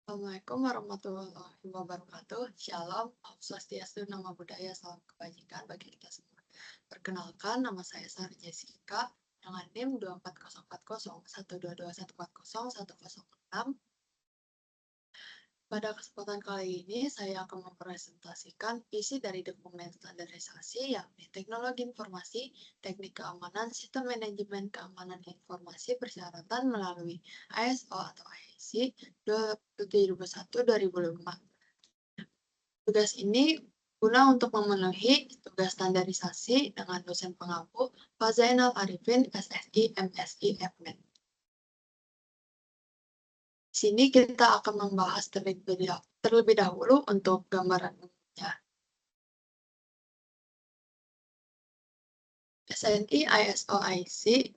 Assalamualaikum warahmatullahi wabarakatuh. Shalom, Om Swastiastu, Namo Buddhaya, salam kebajikan bagi kita semua. Perkenalkan, nama saya Sari Jessica dengan NIM 240401221401006. Pada kesempatan kali ini, saya akan mempresentasikan isi dari dokumen standarisasi yakni Teknologi Informasi, Teknik Keamanan, Sistem Manajemen Keamanan Informasi Persyaratan melalui ISO atau IEC 2001-2005. Tugas ini guna untuk memenuhi tugas standarisasi dengan dosen pengampu Pak Zainal Arifin, SSI, MSI, FMED. Di sini kita akan membahas terlebih dahulu untuk gambaran umumnya. SNI ISO IC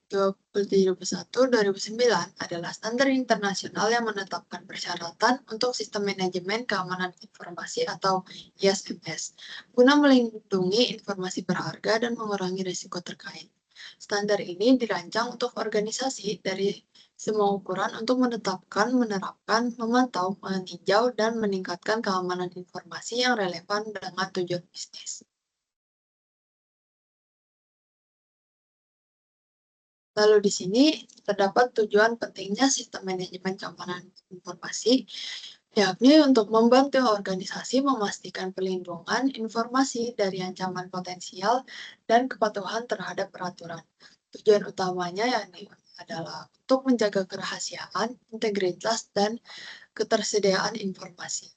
27001-2009 adalah standar internasional yang menetapkan persyaratan untuk sistem manajemen keamanan informasi atau ISMS, guna melindungi informasi berharga dan mengurangi risiko terkait. Standar ini dirancang untuk organisasi dari semua ukuran untuk menetapkan, menerapkan, memantau, meninjau, dan meningkatkan keamanan informasi yang relevan dengan tujuan bisnis. Lalu di sini terdapat tujuan pentingnya sistem manajemen keamanan informasi, yakni untuk membantu organisasi memastikan perlindungan informasi dari ancaman potensial dan kepatuhan terhadap peraturan. Tujuan utamanya yakni adalah untuk menjaga kerahasiaan, integritas, dan ketersediaan informasi.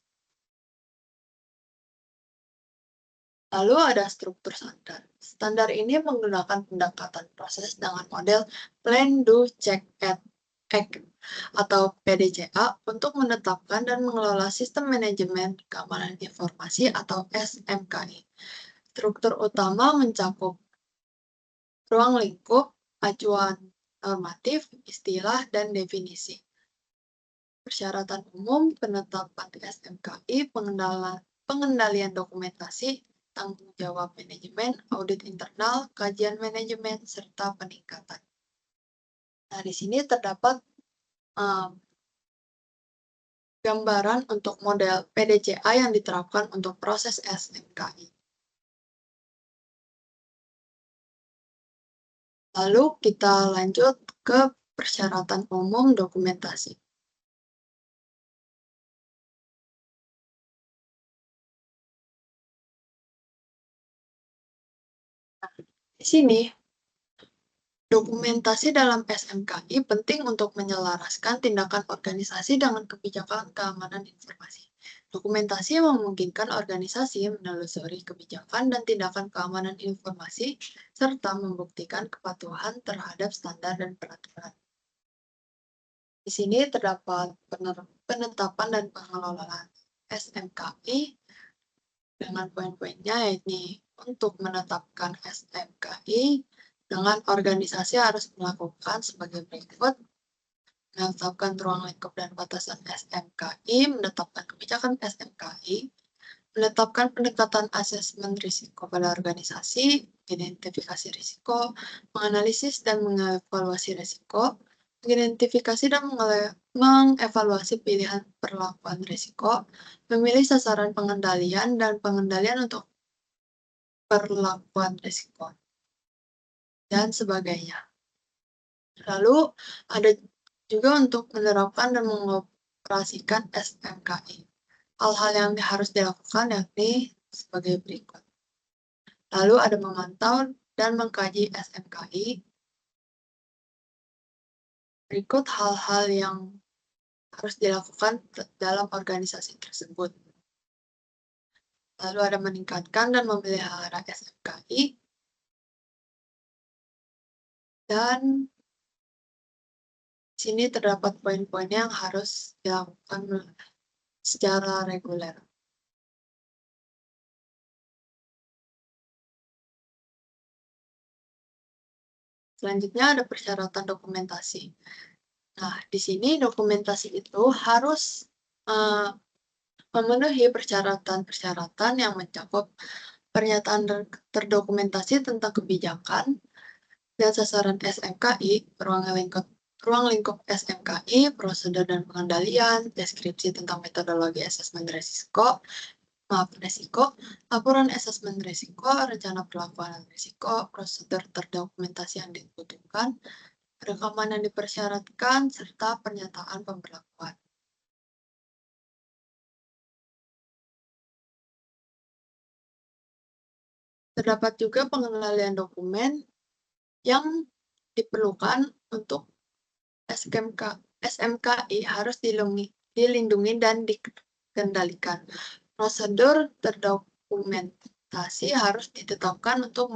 Lalu ada struktur standar. Standar ini menggunakan pendekatan proses dengan model Plan, Do, Check, Act atau PDCA untuk menetapkan dan mengelola sistem manajemen keamanan informasi atau SMKI. Struktur utama mencakup ruang lingkup, acuan normatif, istilah, dan definisi. Persyaratan umum, penetapan SMKI, pengendalian dokumentasi, tanggung jawab manajemen, audit internal, kajian manajemen, serta peningkatan. Nah, di sini terdapat gambaran untuk model PDCA yang diterapkan untuk proses SMKI. Lalu kita lanjut ke persyaratan umum dokumentasi. Di sini dokumentasi dalam SMKI penting untuk menyelaraskan tindakan organisasi dengan kebijakan keamanan informasi. Dokumentasi memungkinkan organisasi menelusuri kebijakan dan tindakan keamanan informasi, serta membuktikan kepatuhan terhadap standar dan peraturan. Di sini terdapat penetapan dan pengelolaan SMKI dengan poin-poinnya, yakni untuk menetapkan SMKI dengan organisasi harus melakukan sebagai berikut: menetapkan ruang lingkup dan batasan SMKI, menetapkan kebijakan SMKI, menetapkan pendekatan asesmen risiko pada organisasi, identifikasi risiko, menganalisis dan mengevaluasi risiko, mengidentifikasi dan mengevaluasi pilihan perlakuan risiko, memilih sasaran pengendalian dan pengendalian untuk perlakuan risiko, dan sebagainya. Lalu ada juga untuk menerapkan dan mengoperasikan SMKI. Hal-hal yang harus dilakukan yakni sebagai berikut. Lalu ada memantau dan mengkaji SMKI. Berikut hal-hal yang harus dilakukan dalam organisasi tersebut. Lalu ada meningkatkan dan memelihara SMKI. Dan sini terdapat poin-poin yang harus dilakukan secara reguler. Selanjutnya ada persyaratan dokumentasi. Nah, di sini dokumentasi itu harus memenuhi persyaratan-persyaratan yang mencakup pernyataan terdokumentasi tentang kebijakan dan sasaran SMKI, ruang lingkup ruang lingkup SMKI, prosedur dan pengendalian, deskripsi tentang metodologi asesmen resiko, laporan asesmen risiko, rencana perlakuan risiko, prosedur terdokumentasi yang dibutuhkan, rekaman yang dipersyaratkan, serta pernyataan pemberlakuan. Terdapat juga pengendalian dokumen yang diperlukan untuk SMKI harus dilindungi dan dikendalikan. Prosedur terdokumentasi harus ditetapkan untuk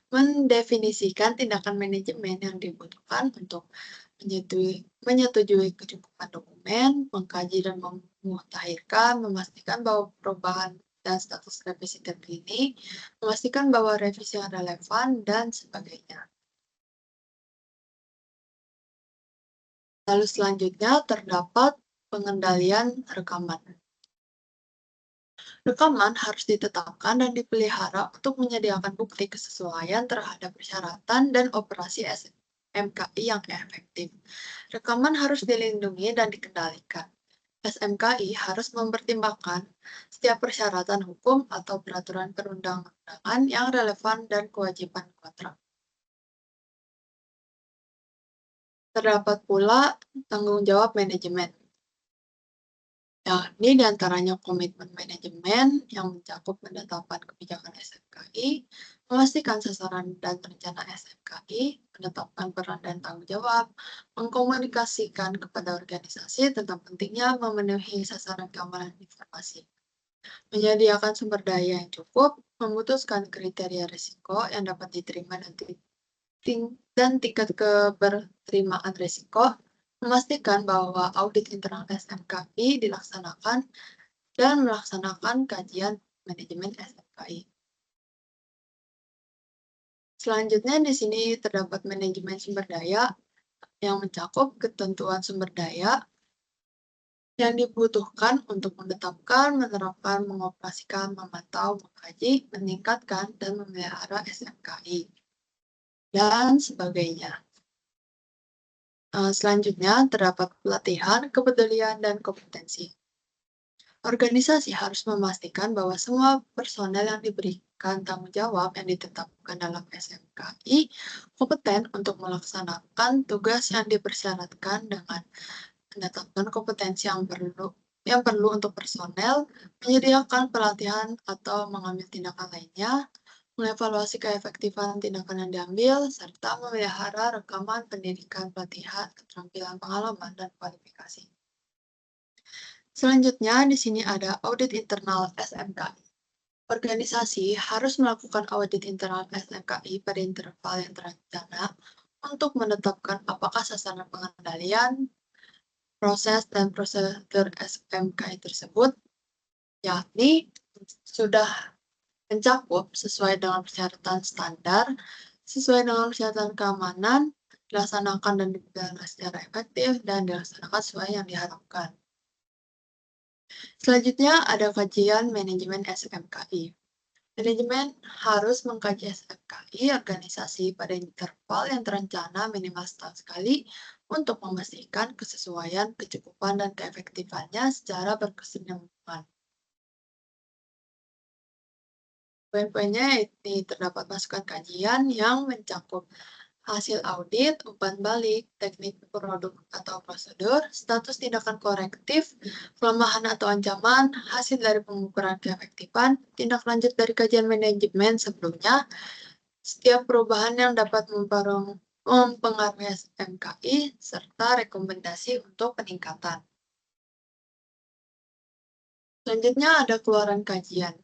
mendefinisikan tindakan manajemen yang dibutuhkan untuk menyetujui kecukupan dokumen, mengkaji dan memutakhirkan, memastikan bahwa perubahan dan status revisi terkini, memastikan bahwa revisi yang relevan, dan sebagainya. Lalu selanjutnya terdapat pengendalian rekaman. Rekaman harus ditetapkan dan dipelihara untuk menyediakan bukti kesesuaian terhadap persyaratan dan operasi SMKI yang efektif. Rekaman harus dilindungi dan dikendalikan. SMKI harus mempertimbangkan setiap persyaratan hukum atau peraturan perundang-undangan yang relevan dan kewajiban kontrak. Terdapat pula tanggung jawab manajemen, yakni diantaranya komitmen manajemen yang mencakup penetapan kebijakan SMKI, memastikan sasaran dan rencana SMKI, menetapkan peran dan tanggung jawab, mengkomunikasikan kepada organisasi tentang pentingnya memenuhi sasaran keamanan informasi, menyediakan sumber daya yang cukup, memutuskan kriteria risiko yang dapat diterima dan tingkat keberterimaan risiko, memastikan bahwa audit internal SMKI dilaksanakan, dan melaksanakan kajian manajemen SMKI. Selanjutnya di sini terdapat manajemen sumber daya yang mencakup ketentuan sumber daya yang dibutuhkan untuk menetapkan, menerapkan, mengoperasikan, memantau, mengkaji, meningkatkan, dan memelihara SMKI, dan sebagainya. Selanjutnya terdapat pelatihan, kepedulian, dan kompetensi. Organisasi harus memastikan bahwa semua personel yang diberikan tanggung jawab yang ditetapkan dalam SMKI kompeten untuk melaksanakan tugas yang dipersyaratkan dengan menetapkan kompetensi yang perlu untuk personel, menyediakan pelatihan atau mengambil tindakan lainnya, mengevaluasi keefektifan tindakan yang diambil, serta memelihara rekaman pendidikan, pelatihan, keterampilan, pengalaman, dan kualifikasi. Selanjutnya, di sini ada audit internal SMKI. Organisasi harus melakukan audit internal SMKI pada interval yang terencana untuk menetapkan apakah sasaran pengendalian, proses, dan prosedur SMKI tersebut, yakni sudah mencakup sesuai dengan persyaratan standar, sesuai dengan persyaratan keamanan, dilaksanakan dan dipelihara secara efektif, dan dilaksanakan sesuai yang diharapkan. Selanjutnya ada kajian manajemen SMKI. Manajemen harus mengkaji SMKI organisasi pada interval yang terencana minimal setahun sekali untuk memastikan kesesuaian, kecukupan, dan keefektifannya secara berkesinambungan. Poin-poinnya ini terdapat masukan kajian yang mencakup hasil audit, umpan balik, teknik produk atau prosedur, status tindakan korektif, kelemahan atau ancaman, hasil dari pengukuran keefektifan, tindak lanjut dari kajian manajemen sebelumnya, setiap perubahan yang dapat mempengaruhi SMKI, serta rekomendasi untuk peningkatan. Selanjutnya ada keluaran kajian.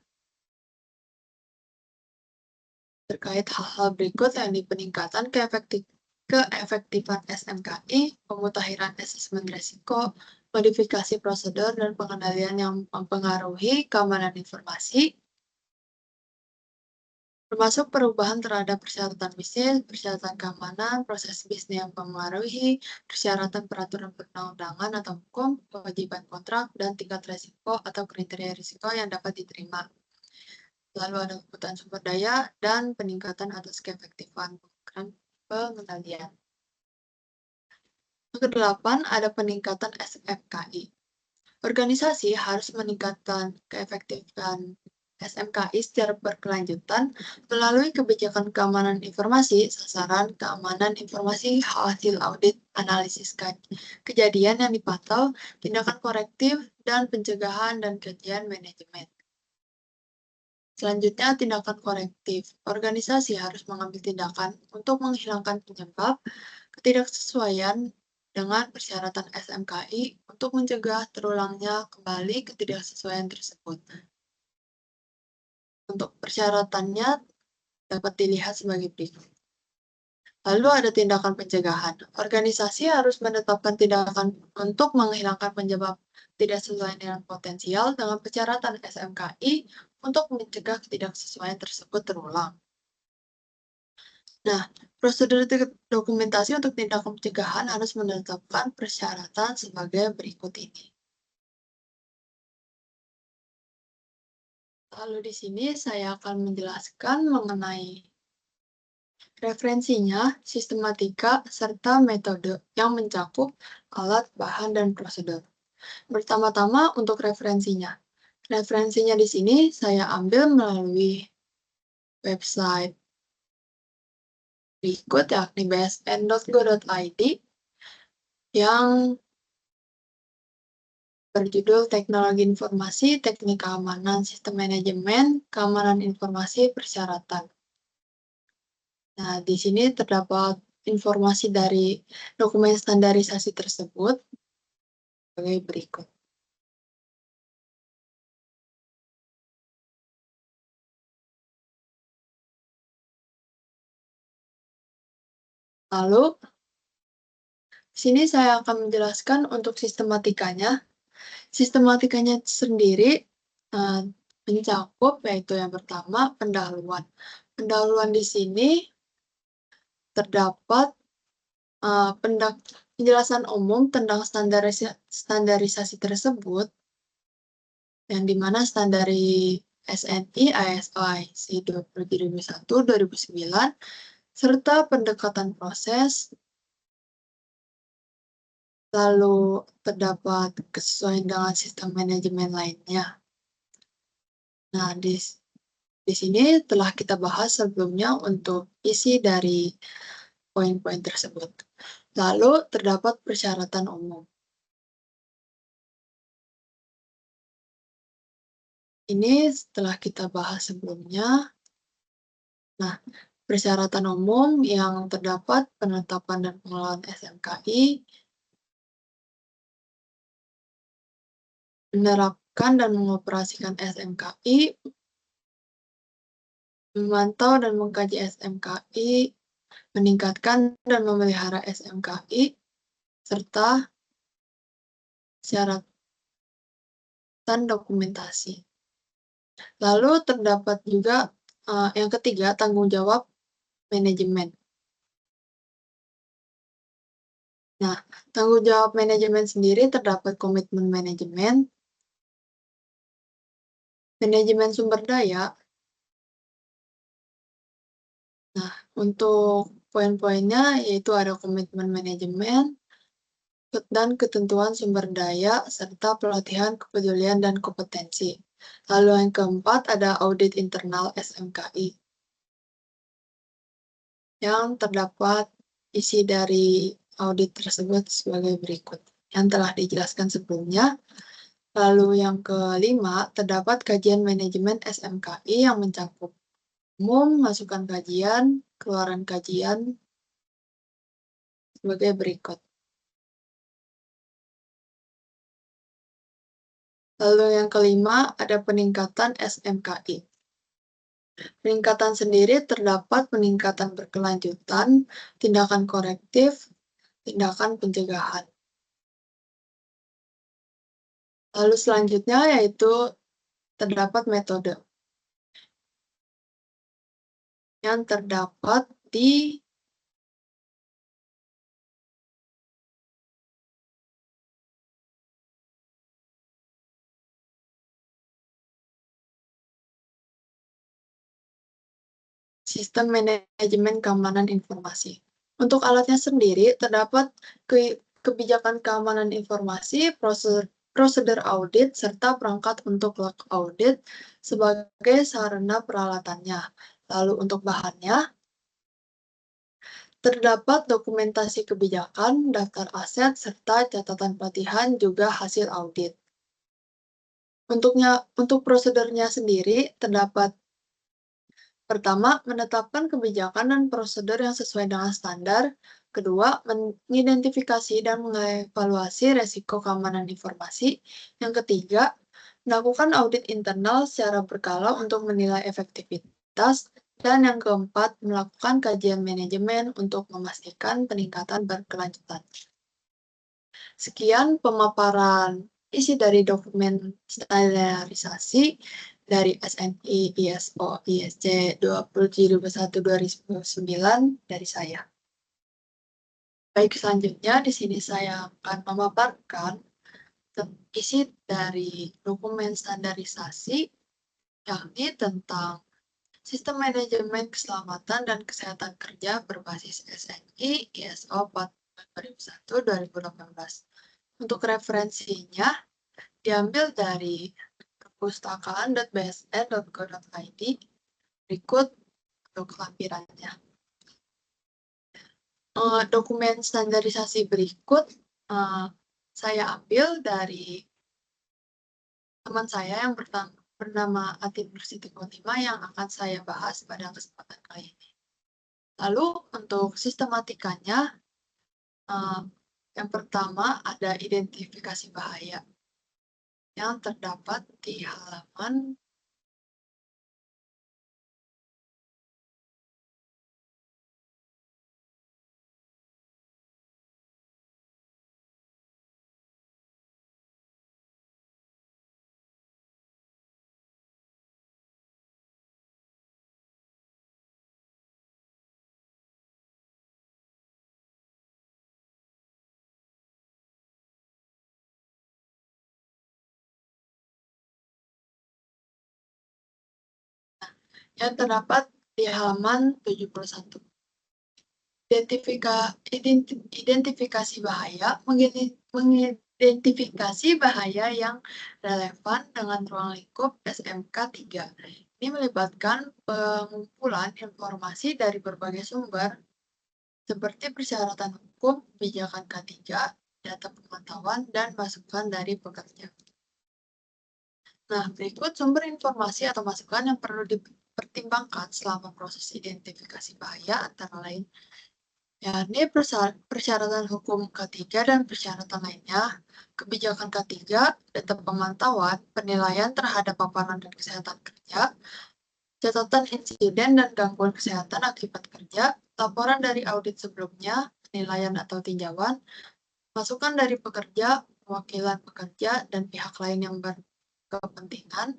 Terkait hal-hal berikut yakni peningkatan keefektifan SMKI, pemutakhiran asesmen risiko, modifikasi prosedur dan pengendalian yang mempengaruhi keamanan informasi, termasuk perubahan terhadap persyaratan bisnis, persyaratan keamanan, proses bisnis yang mempengaruhi, persyaratan peraturan perundang-undangan atau hukum, kewajiban kontrak, dan tingkat risiko atau kriteria risiko yang dapat diterima. Lalu ada kebutuhan sumber daya dan peningkatan atas keefektifan pengendalian. Yang kedelapan, ada peningkatan SMKI. Organisasi harus meningkatkan keefektifan SMKI secara berkelanjutan melalui kebijakan keamanan informasi, sasaran keamanan informasi, hasil audit, analisis kejadian yang dipantau, tindakan korektif, dan pencegahan dan kajian manajemen. Selanjutnya, tindakan korektif. Organisasi harus mengambil tindakan untuk menghilangkan penyebab ketidaksesuaian dengan persyaratan SMKI untuk mencegah terulangnya kembali ketidaksesuaian tersebut. Untuk persyaratannya dapat dilihat sebagai berikut. Lalu ada tindakan pencegahan. Organisasi harus menetapkan tindakan untuk menghilangkan penyebab tidak sesuai dengan potensial dengan persyaratan SMKI untuk mencegah ketidaksesuaian tersebut terulang. Nah, prosedur dokumentasi untuk tindakan pencegahan harus menetapkan persyaratan sebagai berikut ini. Lalu di sini saya akan menjelaskan mengenai referensinya, sistematika, serta metode yang mencakup alat, bahan, dan prosedur. Pertama-tama untuk referensinya. Referensinya di sini saya ambil melalui website berikut yakni bsn.go.id yang berjudul Teknologi Informasi, Teknik Keamanan Sistem Manajemen, Keamanan Informasi, Persyaratan. Nah, di sini terdapat informasi dari dokumen standarisasi tersebut sebagai berikut. Lalu, di sini saya akan menjelaskan untuk sistematikanya. Sistematikanya sendiri mencakup yaitu yang pertama pendahuluan. Pendahuluan di sini terdapat penjelasan umum tentang standarisasi tersebut, yang dimana standari SNI, ISO IC 27001, 2009, serta pendekatan proses, lalu terdapat kesesuaian dengan sistem manajemen lainnya. Nah, di sini telah kita bahas sebelumnya untuk isi dari poin-poin tersebut. Lalu terdapat persyaratan umum. Ini setelah kita bahas sebelumnya. Nah, persyaratan umum yang terdapat penetapan dan pengelolaan SMKI, menerapkan dan mengoperasikan SMKI, memantau dan mengkaji SMKI, meningkatkan dan memelihara SMKI, serta syarat dan dokumentasi. Lalu terdapat juga yang ketiga, tanggung jawab manajemen. Nah, tanggung jawab manajemen sendiri terdapat komitmen manajemen sumber daya. Nah, untuk poin-poinnya yaitu ada komitmen manajemen dan ketentuan sumber daya serta pelatihan kepedulian dan kompetensi. Lalu yang keempat ada audit internal SMKI. Yang terdapat isi dari audit tersebut sebagai berikut yang telah dijelaskan sebelumnya. Lalu yang kelima, terdapat kajian manajemen SMKI yang mencakup umum, masukan kajian, keluaran kajian sebagai berikut. Lalu yang kelima, ada peningkatan SMKI. Peningkatan sendiri terdapat peningkatan berkelanjutan, tindakan korektif, tindakan pencegahan. Lalu selanjutnya yaitu terdapat metode yang terdapat di sistem manajemen keamanan informasi. Untuk alatnya sendiri terdapat kebijakan keamanan informasi, prosedur audit, serta perangkat untuk log audit sebagai sarana peralatannya. Lalu untuk bahannya, terdapat dokumentasi kebijakan, daftar aset, serta catatan pelatihan juga hasil audit. Untuk prosedurnya sendiri, terdapat pertama, menetapkan kebijakan dan prosedur yang sesuai dengan standar. Kedua, mengidentifikasi dan mengevaluasi resiko keamanan informasi. Yang ketiga, melakukan audit internal secara berkala untuk menilai efektivitas. Dan yang keempat, melakukan kajian manajemen untuk memastikan peningkatan berkelanjutan. Sekian pemaparan isi dari dokumen standarisasi dari SNI ISO ISC 20721-2009 dari saya. Baik, selanjutnya di sini saya akan memaparkan isi dari dokumen standarisasi, yakni tentang sistem manajemen keselamatan dan kesehatan kerja berbasis SNI ISO 2001-2018. Untuk referensinya diambil dari perpustakaan.bsn.go.id. Berikut untuk lampirannya. Dokumen standarisasi berikut saya ambil dari teman saya yang bernama Atin Nursitiko yang akan saya bahas pada kesempatan kali ini. Lalu untuk sistematikanya, yang pertama ada identifikasi bahaya yang terdapat di halaman yang terdapat di halaman 71. Identifikasi bahaya, mengidentifikasi bahaya yang relevan dengan ruang lingkup SMK 3. Ini melibatkan pengumpulan informasi dari berbagai sumber, seperti persyaratan hukum, kebijakan K3, data pemantauan, dan masukan dari pekerja. Nah, berikut sumber informasi atau masukan yang perlu dipertimbangkan selama proses identifikasi bahaya, antara lain yakni persyaratan hukum K3 dan persyaratan lainnya, kebijakan K3, data pemantauan, penilaian terhadap paparan dan kesehatan kerja, catatan insiden dan gangguan kesehatan akibat kerja, laporan dari audit sebelumnya, penilaian atau tinjauan, masukan dari pekerja, perwakilan pekerja, dan pihak lain yang berkepentingan,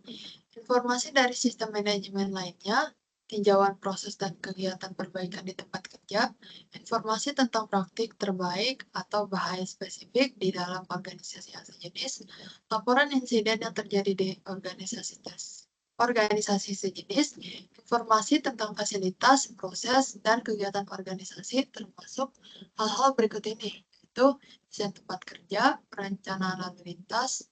informasi dari sistem manajemen lainnya, tinjauan proses dan kegiatan perbaikan di tempat kerja, informasi tentang praktik terbaik atau bahaya spesifik di dalam organisasi yang sejenis, laporan insiden yang terjadi di organisasi sejenis, informasi tentang fasilitas, proses, dan kegiatan organisasi termasuk hal-hal berikut ini, yaitu desain tempat kerja, perencanaan lalu lintas,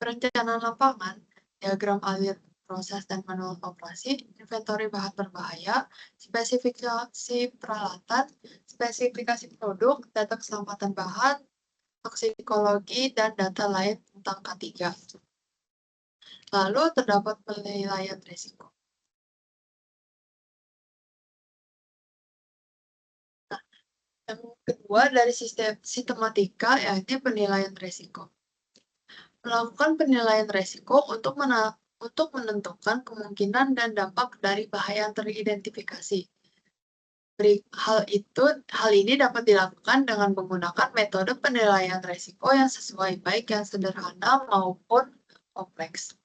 perencanaan lapangan, diagram alir proses dan manual operasi, inventory bahan berbahaya, spesifikasi peralatan, spesifikasi produk, data keselamatan bahan, toksikologi, dan data lain tentang K3. Lalu terdapat penilaian risiko. Nah, yang kedua dari sistematika yaitu penilaian risiko. Melakukan penilaian risiko untuk menentukan kemungkinan dan dampak dari bahaya yang teridentifikasi. Hal ini dapat dilakukan dengan menggunakan metode penilaian risiko yang sesuai, baik yang sederhana maupun kompleks.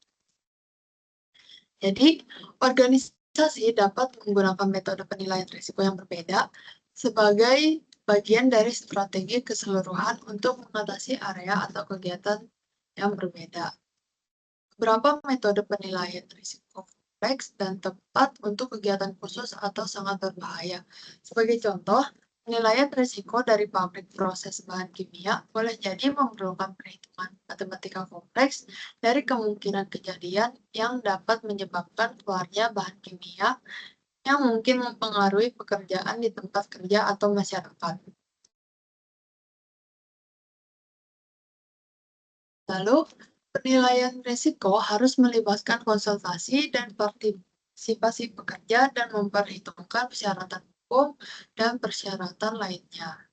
Jadi, organisasi dapat menggunakan metode penilaian risiko yang berbeda sebagai bagian dari strategi keseluruhan untuk mengatasi area atau kegiatan yang berbeda. Beberapa metode penilaian risiko kompleks dan tepat untuk kegiatan khusus atau sangat berbahaya. Sebagai contoh, Penilaian risiko dari pabrik proses bahan kimia boleh jadi memerlukan perhitungan matematika kompleks dari kemungkinan kejadian yang dapat menyebabkan keluarnya bahan kimia yang mungkin mempengaruhi pekerjaan di tempat kerja atau masyarakat. Lalu, penilaian risiko harus melibatkan konsultasi dan partisipasi pekerja dan memperhitungkan persyaratan hukum dan persyaratan lainnya.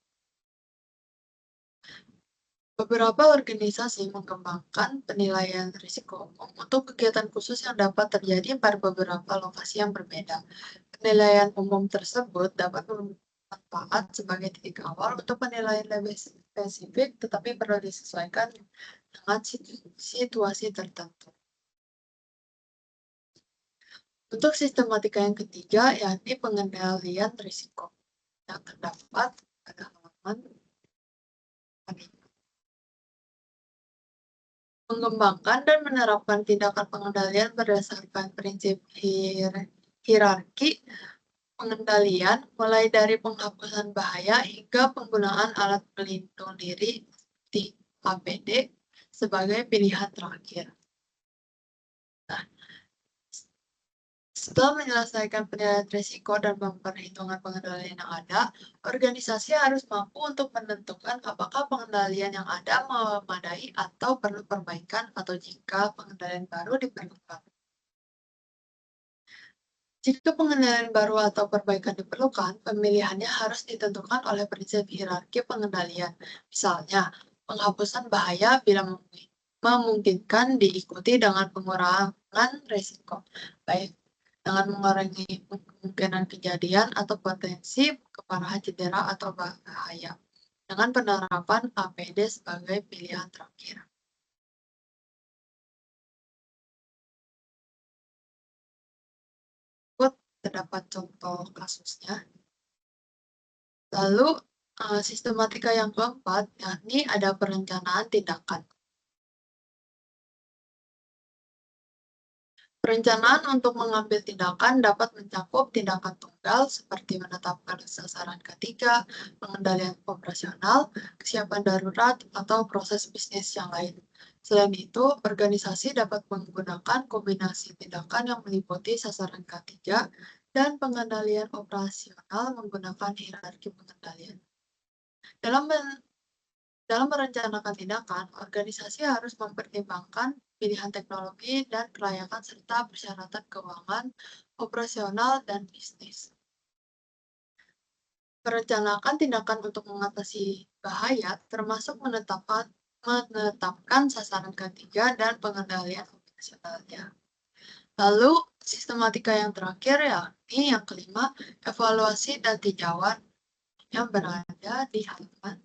Beberapa organisasi mengembangkan penilaian risiko umum untuk kegiatan khusus yang dapat terjadi pada beberapa lokasi yang berbeda. Penilaian umum tersebut dapat bermanfaat sebagai titik awal untuk penilaian lebih spesifik, tetapi perlu disesuaikan dengan situasi tertentu. Untuk sistematika yang ketiga, yakni pengendalian risiko yang terdapat pada halaman ini. Mengembangkan dan menerapkan tindakan pengendalian berdasarkan prinsip hierarki pengendalian, mulai dari penghapusan bahaya hingga penggunaan alat pelindung diri seperti APD sebagai pilihan terakhir. Nah, setelah menyelesaikan penilaian risiko dan memperhitungkan pengendalian yang ada, organisasi harus mampu untuk menentukan apakah pengendalian yang ada memadai atau perlu perbaikan atau jika pengendalian baru diperlukan. Jika pengendalian baru atau perbaikan diperlukan, pemilihannya harus ditentukan oleh prinsip hierarki pengendalian. Misalnya, penghapusan bahaya bila memungkinkan diikuti dengan pengurangan risiko, baik dengan mengurangi kemungkinan kejadian atau potensi keparahan cedera atau bahaya, dengan penerapan APD sebagai pilihan terakhir. Terdapat contoh kasusnya. Lalu, sistematika yang keempat, yakni ada perencanaan tindakan. Perencanaan untuk mengambil tindakan dapat mencakup tindakan tunggal seperti menetapkan sasaran ketiga, pengendalian operasional, kesiapan darurat, atau proses bisnis yang lain. Selain itu, organisasi dapat menggunakan kombinasi tindakan yang meliputi sasaran ketiga dan pengendalian operasional menggunakan hierarki pengendalian. Dalam Dalam merencanakan tindakan, organisasi harus mempertimbangkan pilihan teknologi dan kelayakan serta persyaratan keuangan, operasional, dan bisnis. Merencanakan tindakan untuk mengatasi bahaya termasuk menetapkan sasaran ketiga dan pengendalian operasionalnya. Lalu, sistematika yang terakhir yakni yang kelima, evaluasi dan tinjauan yang berada di halaman.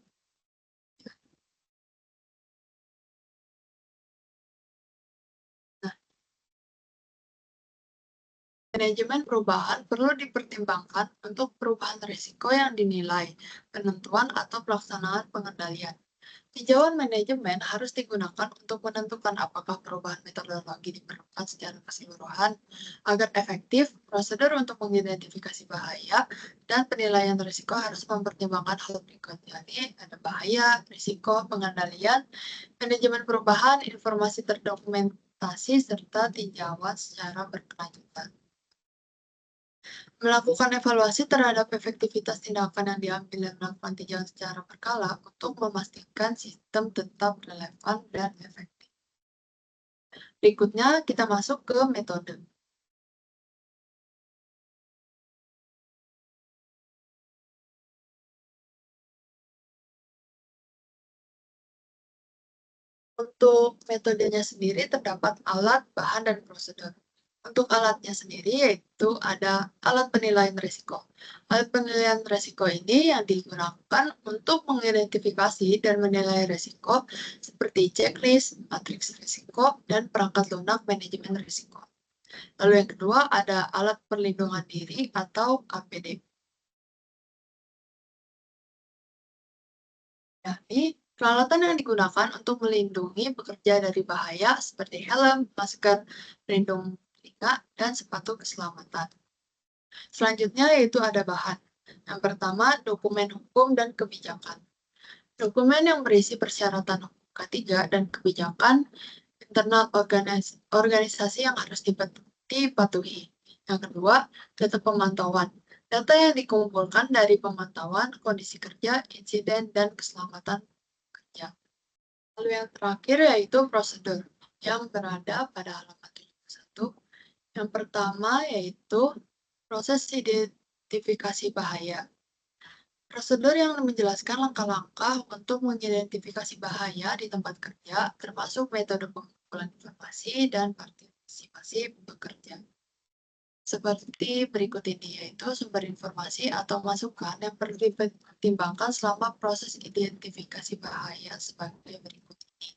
Manajemen perubahan perlu dipertimbangkan untuk perubahan risiko yang dinilai, penentuan atau pelaksanaan pengendalian. Tinjauan manajemen harus digunakan untuk menentukan apakah perubahan metodologi diperlukan secara keseluruhan agar efektif. Prosedur untuk mengidentifikasi bahaya dan penilaian risiko harus mempertimbangkan hal berikut, yakni ada bahaya, risiko, pengendalian, manajemen perubahan, informasi terdokumentasi, serta tinjauan secara berkelanjutan. Melakukan evaluasi terhadap efektivitas tindakan yang diambil dan melakukan tinjauan secara berkala untuk memastikan sistem tetap relevan dan efektif. Berikutnya, kita masuk ke metode. Untuk metodenya sendiri terdapat alat, bahan, dan prosedur. Untuk alatnya sendiri yaitu ada alat penilaian risiko. Alat penilaian risiko ini yang digunakan untuk mengidentifikasi dan menilai risiko seperti checklist, matriks risiko, dan perangkat lunak manajemen risiko. Lalu yang kedua ada alat perlindungan diri atau APD. Yakni peralatan yang digunakan untuk melindungi pekerja dari bahaya seperti helm, masker, pelindung telinga, dan sepatu keselamatan. Selanjutnya yaitu ada bahan. Yang pertama, dokumen hukum dan kebijakan. Dokumen yang berisi persyaratan hukum ketiga dan kebijakan internal organisasi yang harus dipatuhi. Yang kedua, data pemantauan. Data yang dikumpulkan dari pemantauan kondisi kerja, insiden, dan keselamatan kerja. Lalu yang terakhir yaitu prosedur yang berada pada halaman 71. Yang pertama yaitu proses identifikasi bahaya. Prosedur yang menjelaskan langkah-langkah untuk mengidentifikasi bahaya di tempat kerja, termasuk metode pengumpulan informasi dan partisipasi pekerja. Seperti berikut ini, yaitu sumber informasi atau masukan yang perlu dipertimbangkan selama proses identifikasi bahaya sebagai berikut ini.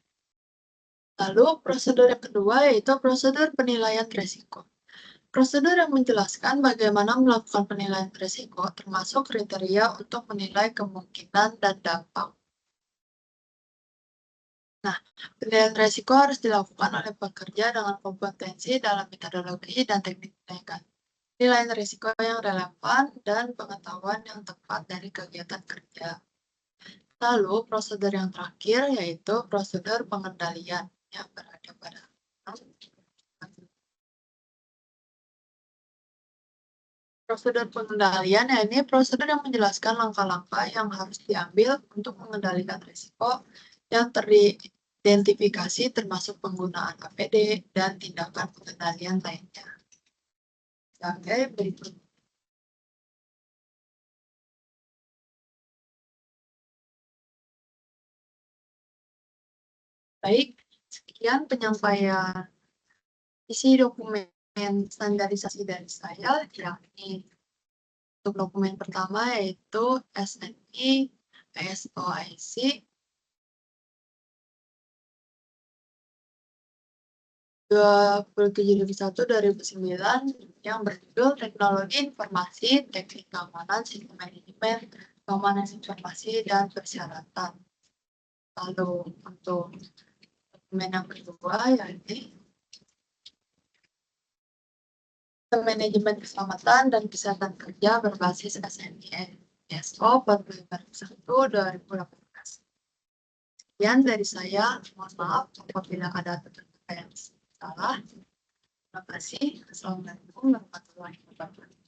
Lalu, prosedur yang kedua yaitu prosedur penilaian risiko. Prosedur yang menjelaskan bagaimana melakukan penilaian risiko, termasuk kriteria untuk menilai kemungkinan dan dampak. Nah, penilaian risiko harus dilakukan oleh pekerja dengan kompetensi dalam metodologi dan teknik penilaian. Penilaian risiko yang relevan dan pengetahuan yang tepat dari kegiatan kerja. Lalu, prosedur yang terakhir yaitu prosedur pengendalian yang berada pada prosedur pengendalian, ini prosedur yang menjelaskan langkah-langkah yang harus diambil untuk mengendalikan risiko yang teridentifikasi termasuk penggunaan APD dan tindakan pengendalian lainnya. Sebagai berikut. Baik, sekian penyampaian isi dokumen standarisasi dari saya, yakni untuk dokumen pertama yaitu SNI PSOIC 27/1/2009 yang berjudul Teknologi Informasi, Teknik Keamanan, Sistem Manajemen, Keamanan Informasi, dan Persyaratan. Lalu untuk dokumen yang kedua yaitu Manajemen Keselamatan dan Kesehatan Kerja berbasis SNI PSO 45/1/2018. Sekian dari saya, mohon maaf apabila ada kata-kata yang salah. Terima kasih. Assalamualaikum warahmatullahi wabarakatuh.